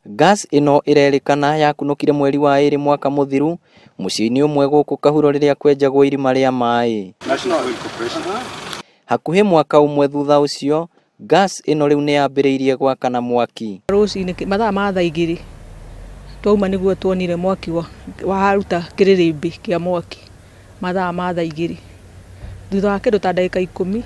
Gas ino irerikana yakunukire mweri wa 2 mwaka muthiru mucii-ini umwe guku Kahuro riria kwenjagwo irima ria mai. Hakuhi mwaka umwe thutha ucio gas ino riu ni yambiriirie gwakana mwaki. Rucini mathaa ma thaa 2 twauma niguo tuonire mwaki wa haruta kiririmbi kia mwaki mathaa ma thaa 2 thutha wa kindu ta ndagika 10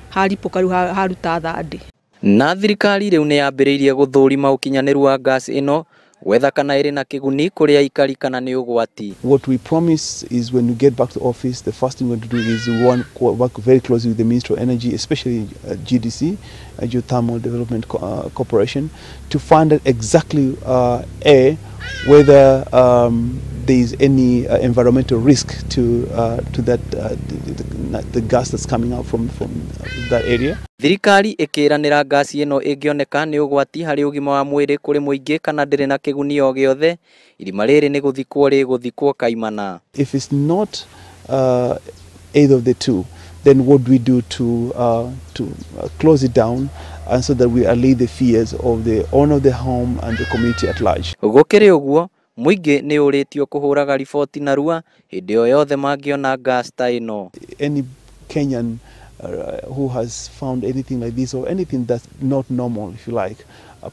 haripuka riu haruta thandi. Na thirikari riu ni yambiriirie guthurima ukinyaniru wa gas ino whether kana iri na kiguni kuri aikari kana ni ugwati. What we promise is when we get back to office, the first thing we're going to do is we want to work very closely with the Ministry of Energy, especially GDC, Geothermal Development Corporation, to find out exactly whether there is any environmental risk to that the gas that's coming out from that area. Thirikari ikiranira gasi ino ingioneka ni ugwati hari ugima wa mwiri kuri muingi kana ndiri na kiguni o giothe irima riri ni guthikwo kaimana. If it's not either of the two, then what do we do to close it down and so that we allay the fears of the owner of the home and the community at large. Gukiri uguo muingi ni uritio kuhuraga ripoti narua hindi yo yothe mangiona gas ta ino. Any Kenyan who has found anything like this or anything that's not normal, if you like,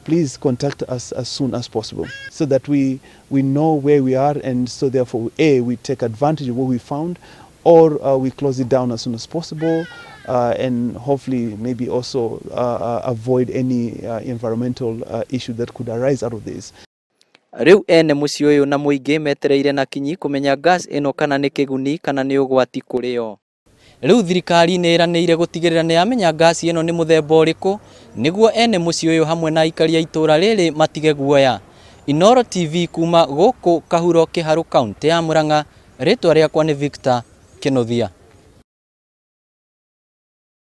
please contact us as soon as possible so that we know where we are, and so therefore we take advantage of what we found, or we close it down as soon as possible, and hopefully maybe also avoid any environmental issue that could arise out of this. Riu ene mucii uyu na muingi metereire na kinyi kumenya gas ino kana ni kiguni kana ni ugwati kurio. Riu thirikari ni iraniire gutigirira ni amenya gas ino ni muthemba uriku niguo ene mucii uyu hamwe na aikari a itura riri matige guoya. Inoro TV kuma guku Kahuro Kiharu kaunti ya Murang'a, ritwa riakwa ni Victor Kinuthia.